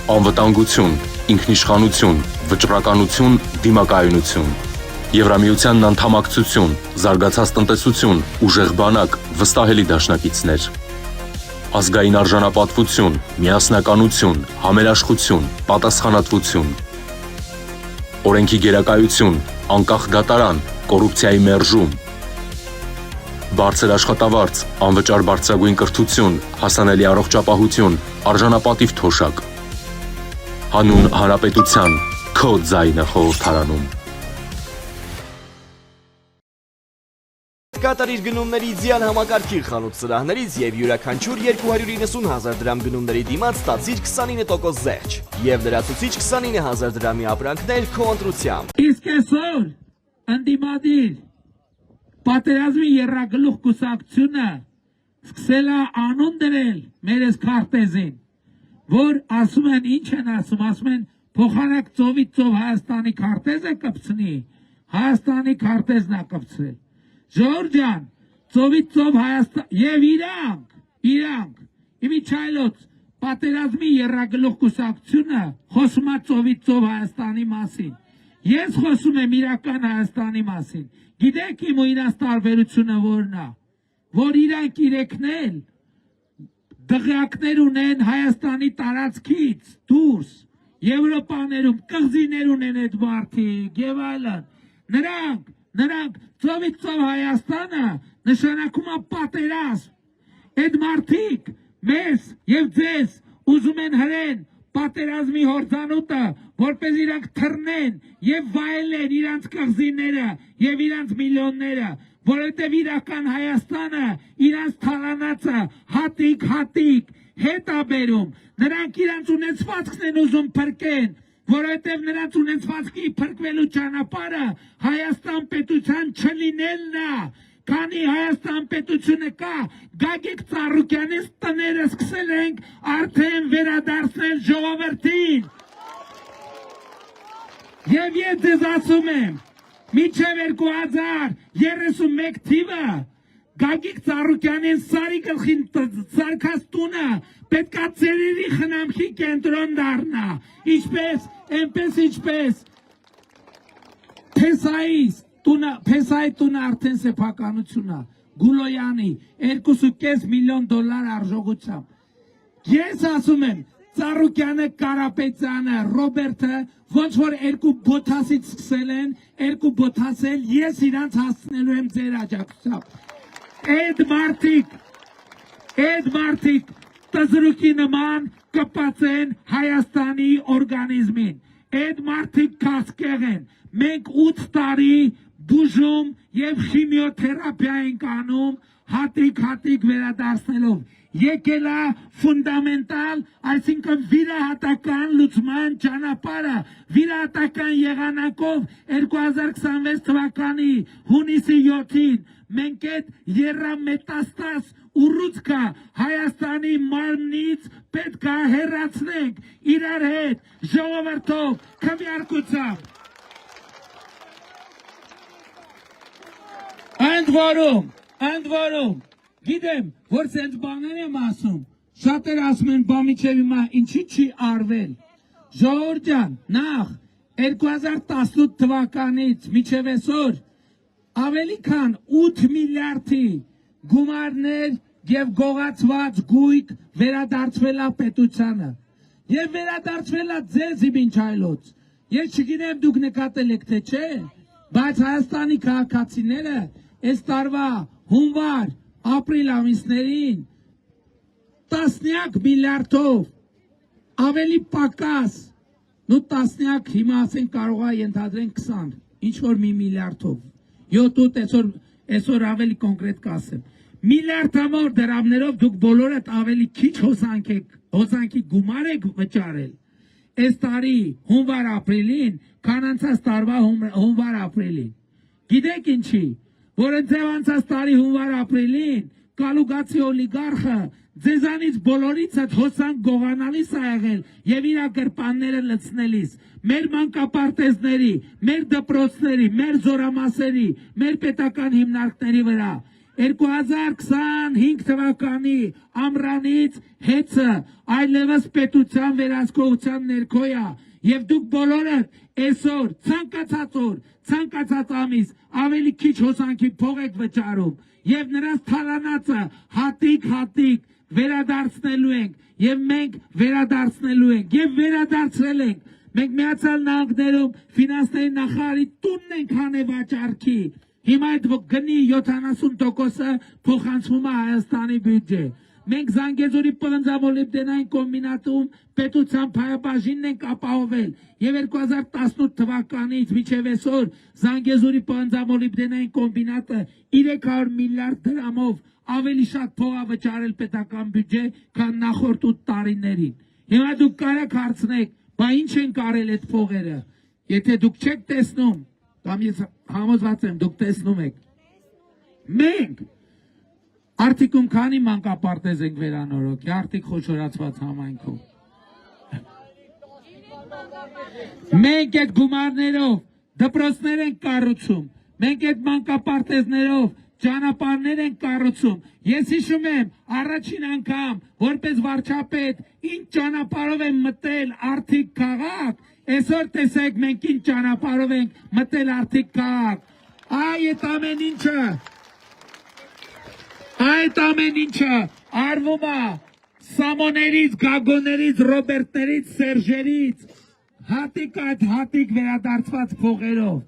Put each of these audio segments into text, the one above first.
Անվտանգություն, ինքնիշխանություն, վճռականություն, դիմակայունություն։ Եվրամիությանն անդամակցություն, զարգացած տնտեսություն, ուժեղ բանակ, վստահելի դաշնակիցներ։ Ազգային արժանապատվություն, միասնականություն, համերաշխություն, պատասխանատվություն։ Օրենքի գերակայություն, անկախ դատարան, կոռուպցիայի մերժում։ Բարձր աշխատավարձ, անվճար բարձրագույն կրթություն, հասանելի առողջապահություն, արժանապատիվ թոշակ։ Հանուն հանրապետության, քո ձայնը խորհրդարանում։ Կատարիր գնումների իդեալ համակարգիր խանութ սրահներից եւ յուրաքանչյուր 290,000 դրամ գնումների դիմաց ստացիր 29% զեղչ եւ լրացուցիչ 29,000 դրամի ապրանքներ քո ընտրությամբ։ Իսկ այսօր ընդդիմադիր պատերազմի եռագլուխ կուսակցությունը սկսել է անուն դրել մեր այս քարտեզին, որ ասում են ինչ են ասում են փոխանակ ծովից ծով Հայաստանի քարտեզը կպցնի, Հայաստանի քարտեզն է կպցրել։ Ժողովուրդ ջան, ծովից ծով Հայաստան եւ իրանք իմիջայլոց պատերազմի եռագլուխ կուսակցությունը խոսում է ծովից ծով Հայաստանի մասին։ Ես խոսում եմ իրական Հայաստանի մասին։ Գիտեք իմ ու իրանց տարբերությունը որն է, որ իրանք իրեքնել դղյակներ ունեն Հայաստանի տարածքից դուրս, Եվրոպաներում կղզիներ ունեն այդ մարդիկ եւ այլն։ Նրանք ծովից ծով Հայաստանը նշանակում է պատերազմ։ Այդ մարդիկ մեզ եւ ձեզ ուզում են հրեն պատերազմի հորձանուտը, որպես իրանք թռնեն եւ վայելեն իրանց կղզիները եւ իրանց միլիոնները, որովհետեւ իրական Հայաստանը իրանց թալանածը հատիկ հետ է բերում։ Նրանք իրանց ունեցվածքն են ուզում փրկեն, որովհետև նրանց ունեցվածքի փրկվելու ճանապարհը Հայաստան պետության չլինելն է, քանի Հայաստան պետությունը կա, Գագիկ Ծառուկյանի տները սկսել ենք արդեն վերադարձնել ժողովրդին։ Եվ ես ձեզ ասում եմ, մինչև 2031 թիվը Գագիկ Ծառուկյանին Սարի գլխին սարքած տունը պետքա ծերերի խնամքի կենտրոն դառնա, ինչպես Փեսայի տունը արդեն սեփականություն է, Գուլոյանի $2.5 միլիոն արժողությամբ։ Ես ասում եմ, Ծառուկյանը, Կարապետյանը, Ռոբերտը ոնց որ երկու բոթասից սկսել են, երկու բոթասել, ես իրանց հասցնելու եմ ձեր աջակցությամբ։ Այդ մարդիկ տզրուկի նման կպած են Հայաստանի օրգանիզմին։ Այդ մարդիկ կասկեղ են։ Մենք 8 տարի բուժում եւ քիմիոթերապիա ենք անում, հատիկ վերադարձնելով։ Եկել է ֆունդամենտալ, այսինքն վիրահատական լուծման ճանապարհը, վիրահատական եղանակով 2026 թվականի հունիսի 7-ին մենք այդ եռամետաստազ ուռուցքը Հայաստանի մարմնից պետք է հեռացնենք իրար հետ, ժողովրդով, քվեարկությամբ։ Ընդ որում, գիտեմ, որ սենց բաներ եմ ասում, շատեր ասում են բա միջև հիմա ինչի չի արվել։ Ժողովուրդ ջան, նախ 2018 թվականից միջև այսօր ավելի քան 8 միլիարդի գումարներ եւ գողացված գույք վերադարձվել է պետությանը եւ վերադարձվել է ձեզ իմիջայլոց։ Ես չգիտեմ դուք նկատել եք թե չէ, բայց Հայաստանի քաղաքացիները այս տարվա հունվար ապրիլ ամիսներին տասնյակ միլիարդով ավելի պակաս, տասնյակ հիմա ասենք կարող է ենթադրենք 20, ինչ որ մի միլիարդով, 7-8 այսօր ավելի կոնկրետ կասեմ, միլիարդավոր դրամներով դուք բոլորդ ավելի քիչ հոսանքի գումար եք վճարել այս տարի հունվար ապրիլին, քան անցած տարվա հունվար ապրիլին։ Գիտեք ինչի, որ ձեւ անցած տարի հունվար ապրիլին կալուգացի օլիգարխը ձեզանից բոլորից այդ հոսանք գողանալիս է եղել եւ իր գրպանները լցնելիս, մեր մանկապարտեզների, մեր դպրոցների, մեր զորամասերի, մեր պետական հիմնարկների վրա։ 2025 թվականի ամռանից հեծը այլևս պետության վերահսկողության ներքո է եւ դուք բոլորը այսօր ցանկացած օր, ցանկացած ամիս ավելի քիչ հոսանքի փող եք վճարում եւ նրանց թալանածը հատիկ վերադարձնելու ենք եւ մենք վերադարձնելու ենք եւ վերադարձրել ենք մենք Միացյալ Նահանգներում ֆինանսների նախարարի տունն ենք հանել վաճառքի հիմա այդ գնի 70%-ը փոխանցվում է Հայաստանի բյուջե մենք Զանգեզուրի պղնձամոլիբդենային կոմբինատում պետության փայաբաժինն ենք ապահովել եւ 2018 թվականից մինչեւ այսօր Զանգեզուրի պղնձամոլիբդենային կոմբինատը 300 միլիարդ դրամով ավելի շատ փող է վճարել պետական բյուջե, քան նախորդ 8 տարիներին։ Հիմա դուք կարեք հարցնեք, բա ինչ են կարել այդ փողերը։ Եթե դուք չեք տեսնում, կամ ես համոզված եմ, դուք տեսնում եք։ Մենք Արտիկում քանի մանկապարտեզ ենք վերանորոգի, Արտիկ խոշորացված համայնքում։ Մենք այդ գումարներով դպրոցներ ենք կառուցում, մենք այդ մանկապարտեզներով ճանապարհներ են կառուցում։ Ես հիշում եմ առաջին անգամ որպես վարչապետ ինչ ճանապարհով եմ մտել Արտիկ քաղաք, այսօր տեսեք մենք ինչ ճանապարհով ենք մտել Արտիկ քաղաք։ Այդ ամեն ինչը արվում է Սամոներից, Գագոներից, Ռոբերտներից, Սերժերից, հատիկ վերադարձված փողերով։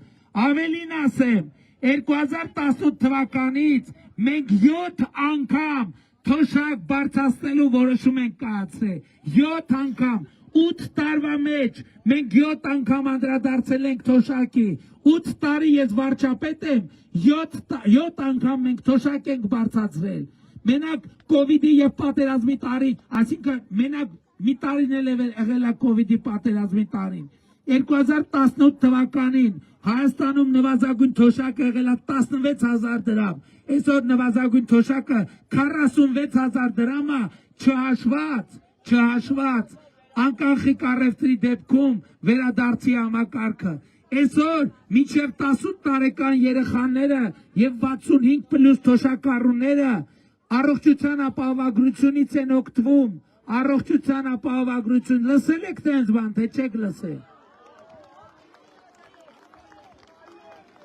Ավելին ասեմ 2018 թվականից մենք 7 անգամ թոշակ բարձրացնելու որոշում ենք կայացրել, 7 անգամ, 8 տարվա մեջ մենք 7 անգամ անդրադարձել ենք թոշակի, 8 տարի ես վարչապետ եմ, 7 անգամ մենք թոշակ ենք բարձրացրել, մենակ կովիդի և պատերազմի տարի, այսինքն մենակ մի տարին էլ եղել է կովիդի պատերազմի տարին, 2018 թվականին Հայաստանում նվազագույն թոշակը եղել է 16,000 դրամ, այսօր նվազագույն թոշակը 46,000 դրամ է, չհաշված անկախի կառույցի դեպքում վերադարձի համակարգը, այսօր մինչև 18 տարեկան երեխաները եւ 65+ թոշակառուները առողջության ապահովագրությունից են օգտվում, առողջության ապահովագրություն, լսել եք տենց բան, թե չեք լսել։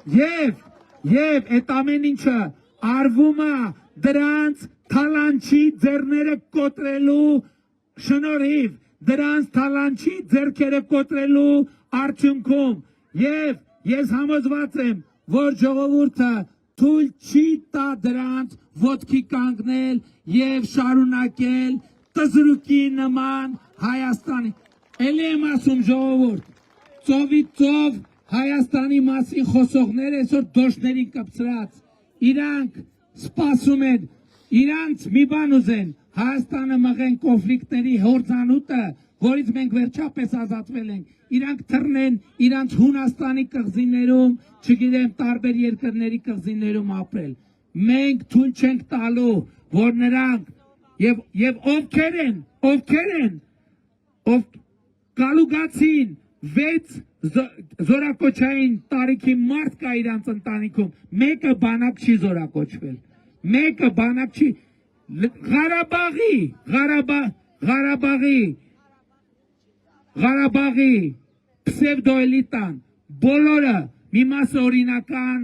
Եվ այդ ամեն ինչը արվում է դրանց թալանչի ձեռները կոտրելու շնորհիվ, դրանց թալանչի ձեռքերը կոտրելու արդյունքում եւ ես համոզված եմ, որ ժողովուրդը թույլ չի տա դրանց ոտքի կանգնել եւ շարունակել տզրուկի նման Հայաստանի։ Էլի եմ ասում ժողովուրդ, ծովից ծով Հայաստանի մասին խոսողներ այսօր դոշներին կպցրած, իրանք սպասում են, իրանք մի բան ուզեն, Հայաստանը մղեն կոնֆլիկտների հորձանուտը, որից մենք վերջապես ազատվել ենք, իրանք թռնեն, իրանք Հունաստանի կղզիներում, չգիտեմ տարբեր երկրների կղզիներում ապրել, մենք թույլ չենք տալու, որ նրանք, և ովքեր են, Կալուգացին 6 զորակոչային տարիքի մարդ կա իրանց ընտանիքում, մեկը բանակ չի զորակոչվել, մեկը բանակ չի, Ղարաբաղի պսևդոելիտան, բոլորը մի մասը օրինական,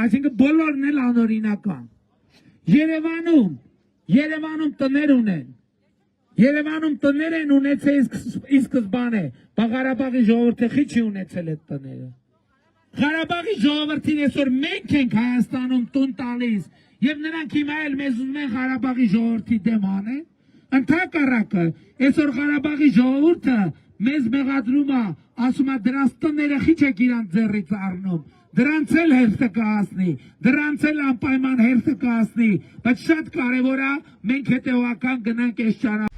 այսինքն բոլորն էլ անօրինական, Երևանում տներ ունեն, Երևանում տներ են ունեցել ի սկզբանե, բա Ղարաբաղի ժողովուրդը խի չի ունեցել այդ տները։ Ղարաբաղի ժողովրդին այսօր մենք ենք Հայաստանում տուն տալիս եւ նրանք հիմա էլ մեզ ուզում են Ղարաբաղի ժողովրդի դեմ անեն։ Ընդհակառակը, այսօր Ղարաբաղի ժողովուրդը մեզ մեղադրում է, ասում է դրանց տները խի չեք իրանց ձեռից առնում։ Դրանց էլ հերթը կհասնի, դրանց էլ անպայման հերթը կհասնի, բայց շատ կարևոր է մենք հետևական գնանք այս ճանապարհով։